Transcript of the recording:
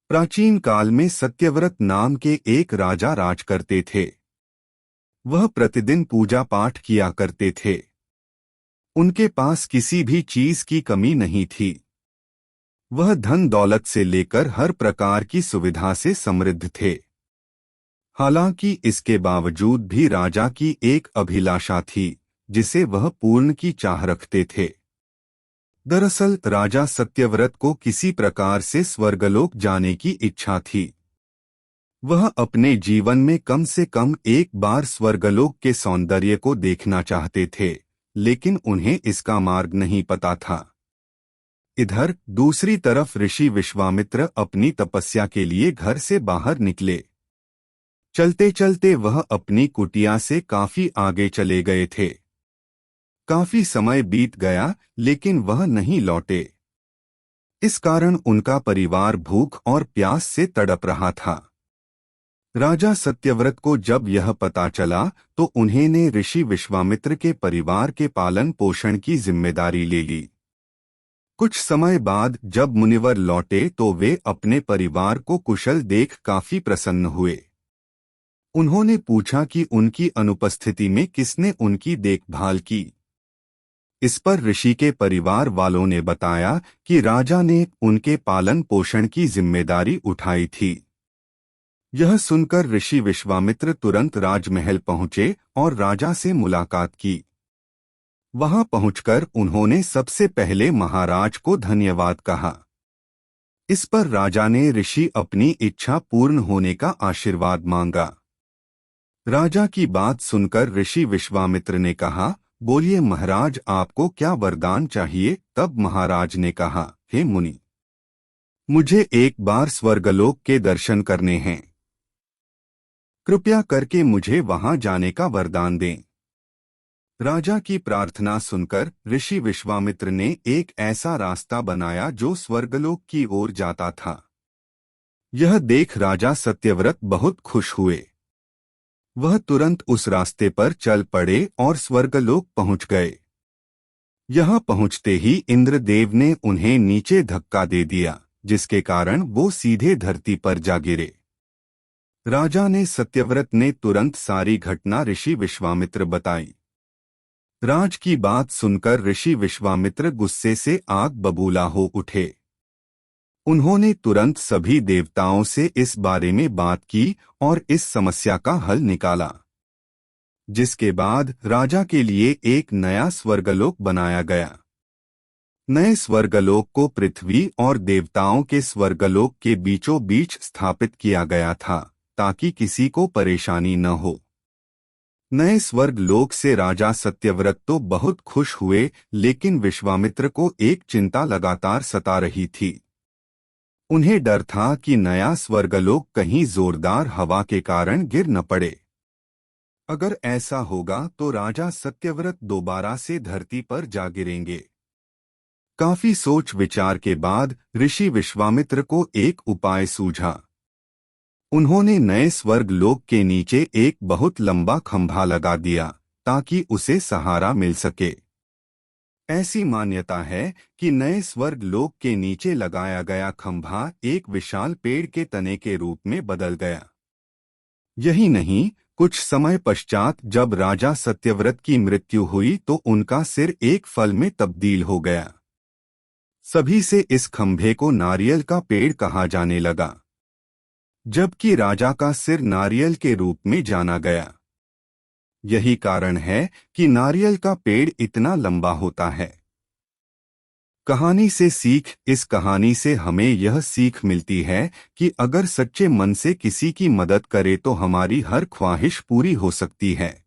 प्राचीन काल में सत्यव्रत नाम के एक राजा राज करते थे। वह प्रतिदिन पूजा पाठ किया करते थे। उनके पास किसी भी चीज की कमी नहीं थी। वह धन दौलत से लेकर हर प्रकार की सुविधा से समृद्ध थे। हालांकि इसके बावजूद भी राजा की एक अभिलाषा थी जिसे वह पूर्ण की चाह रखते थे। दरअसल राजा सत्यव्रत को किसी प्रकार से स्वर्गलोक जाने की इच्छा थी। वह अपने जीवन में कम एक बार स्वर्गलोक के सौंदर्य को देखना चाहते थे, लेकिन उन्हें इसका मार्ग नहीं पता था। इधर दूसरी तरफ ऋषि विश्वामित्र अपनी तपस्या के लिए घर से बाहर निकले। चलते चलते वह अपनी कुटिया से काफी आगे चले गए थे। काफी समय बीत गया लेकिन वह नहीं लौटे। इस कारण उनका परिवार भूख और प्यास से तड़प रहा था। राजा सत्यव्रत को जब यह पता चला तो उन्होंने ऋषि विश्वामित्र के परिवार के पालन पोषण की जिम्मेदारी ले ली। कुछ समय बाद जब मुनिवर लौटे तो वे अपने परिवार को कुशल देख काफी प्रसन्न हुए। उन्होंने पूछा कि उनकी अनुपस्थिति में किसने उनकी देखभाल की। इस पर ऋषि के परिवार वालों ने बताया कि राजा ने उनके पालन पोषण की जिम्मेदारी उठाई थी। यह सुनकर ऋषि विश्वामित्र तुरंत राजमहल पहुंचे और राजा से मुलाकात की। वहां पहुंचकर उन्होंने सबसे पहले महाराज को धन्यवाद कहा। इस पर राजा ने ऋषि अपनी इच्छा पूर्ण होने का आशीर्वाद मांगा। राजा की बात सुनकर ऋषि विश्वामित्र ने कहा, बोलिए महाराज, आपको क्या वरदान चाहिए। तब महाराज ने कहा, हे मुनि, मुझे एक बार स्वर्गलोक के दर्शन करने हैं। कृपया करके मुझे वहां जाने का वरदान दें। राजा की प्रार्थना सुनकर ऋषि विश्वामित्र ने एक ऐसा रास्ता बनाया जो स्वर्गलोक की ओर जाता था। यह देख राजा सत्यव्रत बहुत खुश हुए। वह तुरंत उस रास्ते पर चल पड़े और स्वर्गलोक पहुंच गए। यहां पहुंचते ही इंद्रदेव ने उन्हें नीचे धक्का दे दिया, जिसके कारण वो सीधे धरती पर जा गिरे। राजा ने सत्यव्रत ने तुरंत सारी घटना ऋषि विश्वामित्र बताई। राज की बात सुनकर ऋषि विश्वामित्र गुस्से से आग बबूला हो उठे। उन्होंने तुरंत सभी देवताओं से इस बारे में बात की और इस समस्या का हल निकाला, जिसके बाद राजा के लिए एक नया स्वर्गलोक बनाया गया। नए स्वर्गलोक को पृथ्वी और देवताओं के स्वर्गलोक के बीचों बीच स्थापित किया गया था ताकि किसी को परेशानी न हो। नए स्वर्गलोक से राजा सत्यव्रत तो बहुत खुश हुए, लेकिन विश्वामित्र को एक चिंता लगातार सता रही थी। उन्हें डर था कि नया स्वर्गलोक कहीं जोरदार हवा के कारण गिर न पड़े। अगर ऐसा होगा तो राजा सत्यव्रत दोबारा से धरती पर जा गिरेंगे। काफी सोच विचार के बाद ऋषि विश्वामित्र को एक उपाय सूझा। उन्होंने नए स्वर्गलोक के नीचे एक बहुत लंबा खंभा लगा दिया ताकि उसे सहारा मिल सके। ऐसी मान्यता है कि नए स्वर्गलोक के नीचे लगाया गया खंभा एक विशाल पेड़ के तने के रूप में बदल गया। यही नहीं, कुछ समय पश्चात जब राजा सत्यव्रत की मृत्यु हुई तो उनका सिर एक फल में तब्दील हो गया। सभी से इस खंभे को नारियल का पेड़ कहा जाने लगा, जबकि राजा का सिर नारियल के रूप में जाना गया। यही कारण है कि नारियल का पेड़ इतना लंबा होता है। कहानी से सीख। इस कहानी से हमें यह सीख मिलती है कि अगर सच्चे मन से किसी की मदद करे तो हमारी हर ख्वाहिश पूरी हो सकती है।